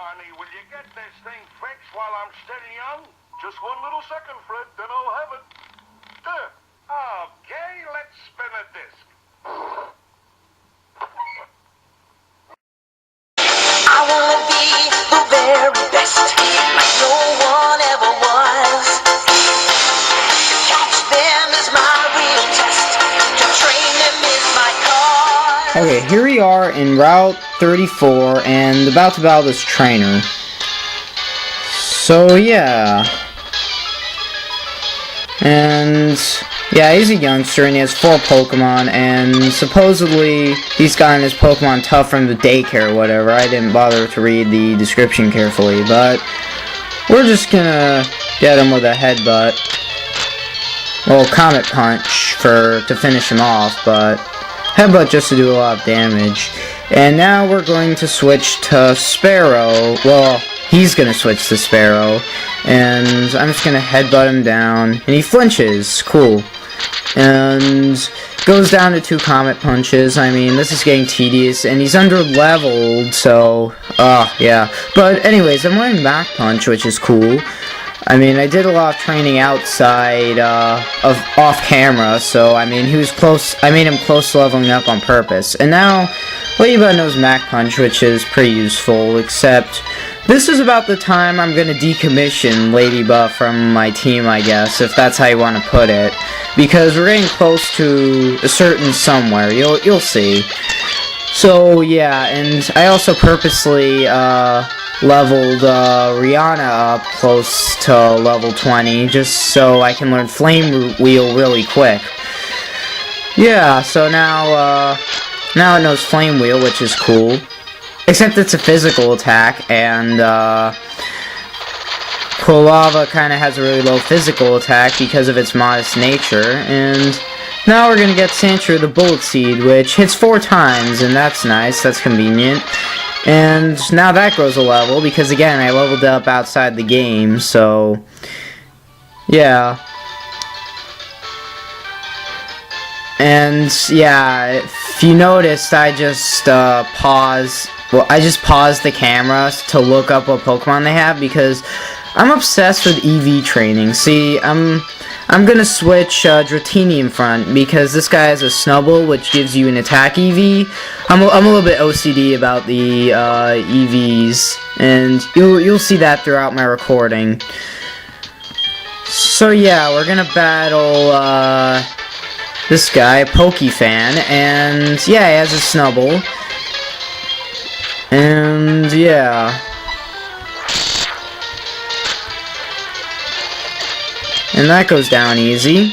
Arnie, will you get this thing fixed while I'm still young? Just one little second, Fred, then I'll have it. There. Okay, let's spin a disc. I wanna be the very best, like no one ever was. To catch them is my real test. To train them is my cause. Okay, here we are in Route 34 and about to battle this trainer. So yeah. And yeah, he's a youngster and he has 4 Pokemon, and supposedly he's gotten his Pokemon tough from the daycare or whatever. I didn't bother to read the description carefully, but we're just gonna get him with a headbutt. Well, Comet Punch to finish him off, but headbutt just to do a lot of damage. And now we're going to switch to Sparrow. Well, he's gonna switch to Sparrow, and I'm just gonna headbutt him down, and he flinches. Cool. And goes down to 2 Comet Punches. I mean, this is getting tedious, and he's under-leveled, so, yeah. But anyways, I'm wearing Mach Punch, which is cool. I mean, I did a lot of training outside, off-camera, so, I mean, I made him close to leveling up on purpose. And now, Ladybug knows Mach Punch, which is pretty useful, except this is about the time I'm gonna decommission Ladybug from my team, I guess, if that's how you want to put it. Because we're getting close to a certain somewhere, you'll see. So, yeah, and I also purposely, leveled Rihanna up close to level 20, just so I can learn Flame Wheel really quick. Yeah, so now it knows Flame Wheel, which is cool. Except it's a physical attack, and Quilava kinda has a really low physical attack because of its modest nature, and now we're gonna get Sandshrew the Bullet Seed, which hits 4 times, and that's nice, that's convenient. And now that grows a level, because again, I leveled up outside the game, so yeah. And yeah, if you noticed, I just paused the camera to look up what Pokemon they have, because I'm obsessed with EV training. See, I'm gonna switch Dratini in front, because this guy has a Snubbull, which gives you an attack EV. I'm a little bit OCD about the EVs, and you'll see that throughout my recording. So yeah, we're gonna battle this guy, Pokefan, and yeah, he has a Snubbull. And yeah. And that goes down easy.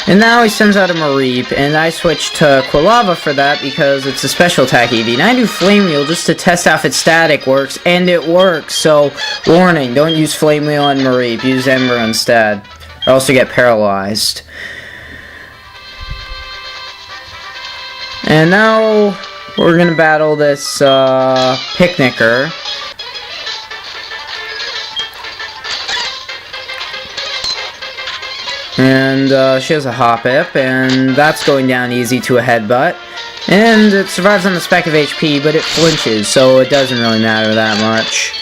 And now he sends out a Mareep, and I switch to Quilava for that because it's a special attack EV. And I do Flame Wheel just to test out if its static works, and it works. So, warning, don't use Flame Wheel on Mareep, use Ember instead, or else you get paralyzed. And now we're gonna battle this Picnicker. And she has a Hoppip, and that's going down easy to a headbutt. And it survives on a speck of HP, but it flinches, so it doesn't really matter that much.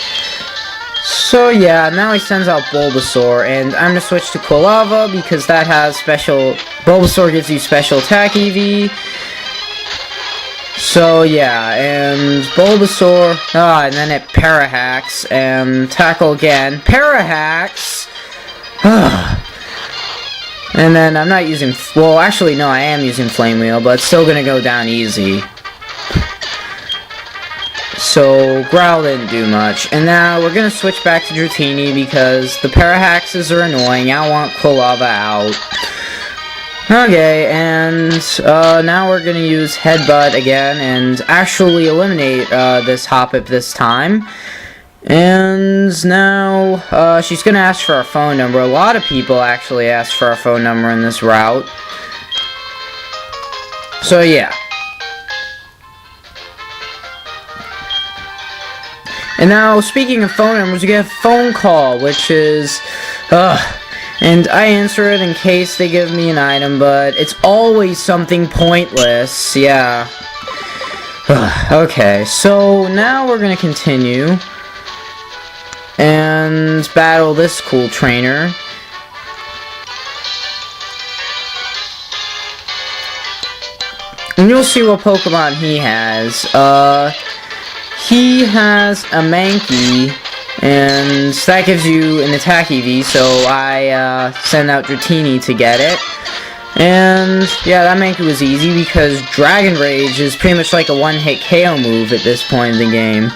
So yeah, now he sends out Bulbasaur, and I'm gonna switch to Quilava because that has special. Bulbasaur gives you special attack EV. So yeah, and Bulbasaur, and then it Parahacks, and tackle again. Parahacks! And then I'm not using, well actually no, I am using Flame Wheel, but it's still gonna go down easy. So Growl didn't do much. And now we're gonna switch back to Dratini because the Parahaxes are annoying. I want Quilava out. Okay, and now we're gonna use Headbutt again and actually eliminate this Hoppip this time. And now she's gonna ask for our phone number. A lot of people actually asked for our phone number in this route. So yeah. And now, speaking of phone numbers, we get a phone call, which is, And I answer it in case they give me an item, but it's always something pointless, yeah. Okay, so now we're gonna continue and battle this cool trainer. And you'll see what Pokemon he has. He has a Mankey, and that gives you an attack EV, so I send out Dratini to get it. And yeah, that Mankey was easy because Dragon Rage is pretty much like a one-hit KO move at this point in the game.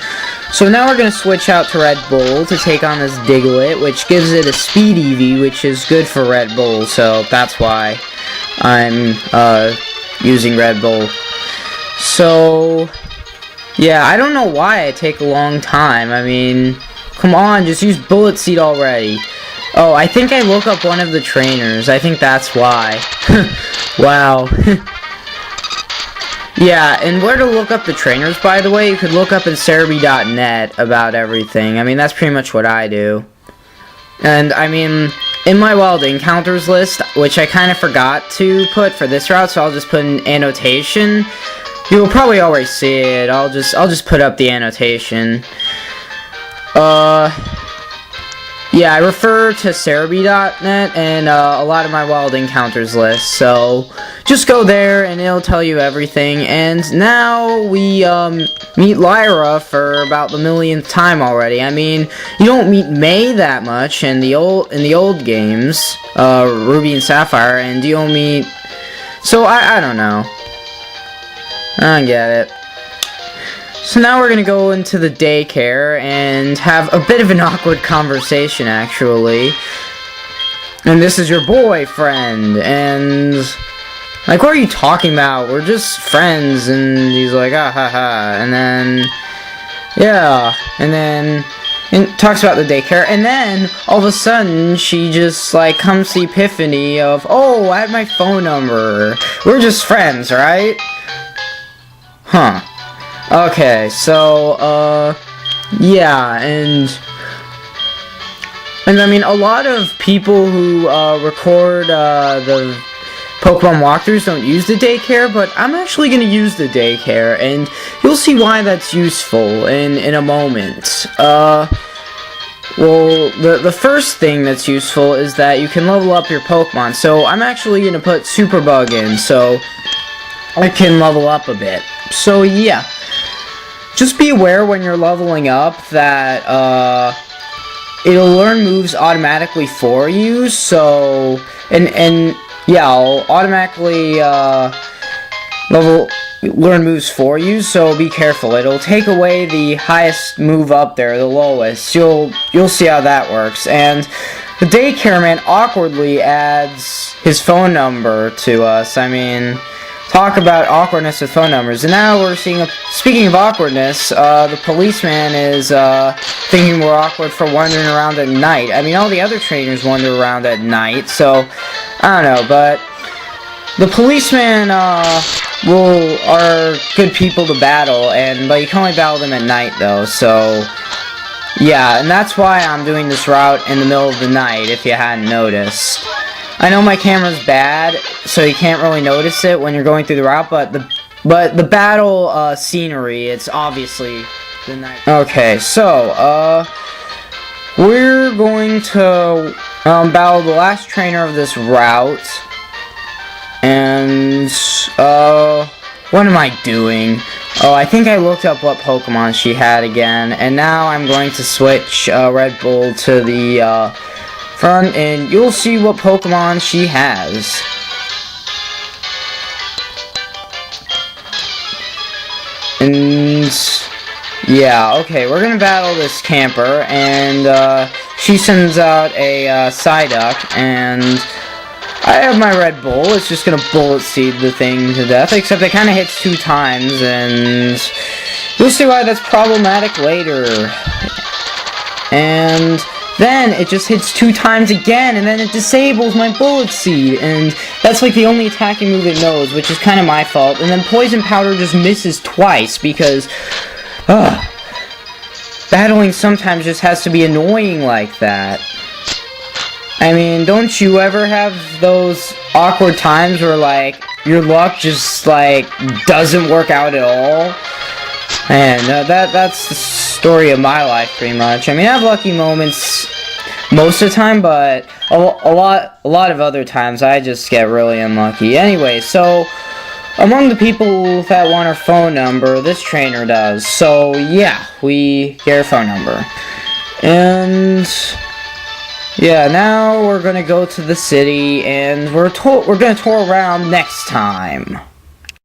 So now we're going to switch out to Red Bull to take on this Diglett, which gives it a speed EV, which is good for Red Bull, so that's why I'm using Red Bull. So yeah, I don't know why I take a long time. I mean, come on, just use Bullet Seed already. Oh, I think I look up one of the trainers. I think that's why. Wow. Yeah, and where to look up the trainers, by the way, you could look up in Cerebi.net about everything. I mean, that's pretty much what I do. And, I mean, in my Wild Encounters list, which I kind of forgot to put for this route, so I'll just put an annotation. You'll probably already see it. I'll just put up the annotation. Yeah, I refer to Cerebi.net and a lot of my Wild Encounters list, so just go there and it'll tell you everything. And now we meet Lyra for about the millionth time already. I mean, you don't meet May that much in the old games, Ruby and Sapphire, and you don't meet. So I don't know. I don't get it. So now we're gonna go into the daycare and have a bit of an awkward conversation, actually. And this is your boyfriend, and like, what are you talking about? We're just friends. And he's like, ah ha ha. And then, yeah, and then talks about the daycare, and then all of a sudden she just like comes to the epiphany of, oh, I have my phone number. We're just friends, right? Huh. Okay, so, yeah, and I mean, a lot of people who, record, the Pokemon walkthroughs don't use the daycare, but I'm actually gonna use the daycare, and you'll see why that's useful in a moment. Well, the first thing that's useful is that you can level up your Pokemon, so I'm actually gonna put Superbug in, so I can level up a bit. So, yeah. Just be aware when you're leveling up that, it'll learn moves automatically for you, so, and yeah, I'll automatically, learn moves for you, so be careful. It'll take away the highest move up there, the lowest. You'll see how that works. And the daycare man awkwardly adds his phone number to us. I mean, talk about awkwardness with phone numbers. And now we're seeing, speaking of awkwardness, the policeman is thinking we're awkward for wandering around at night. I mean, all the other trainers wander around at night, so I don't know, but the policeman are good people to battle, but you can only battle them at night though, so yeah, and that's why I'm doing this route in the middle of the night, if you hadn't noticed. I know my camera's bad, so you can't really notice it when you're going through the route, but the battle scenery, it's obviously the night. Okay, so we're going to battle the last trainer of this route, and what am I doing? Oh, I think I looked up what Pokemon she had again, and now I'm going to switch Red Bull to the front, and you'll see what Pokemon she has. And yeah, okay, we're gonna battle this camper, and she sends out a Psyduck, and I have my Red Bull. It's just gonna Bullet Seed the thing to death, except it kinda hits 2 times, and you'll see why that's problematic later. And then it just hits 2 times again, and then it disables my Bullet Seed, and that's like the only attacking move it knows, which is kind of my fault. And then Poison Powder just misses twice, because battling sometimes just has to be annoying like that. I mean, don't you ever have those awkward times where, like, your luck just, like, doesn't work out at all? And that's the story of my life, pretty much. I mean, I have lucky moments most of the time, but a lot of other times I just get really unlucky. Anyway, so among the people that want our phone number, this trainer does. So yeah, we get our phone number. And yeah, now we're gonna go to the city, and we're gonna tour around next time.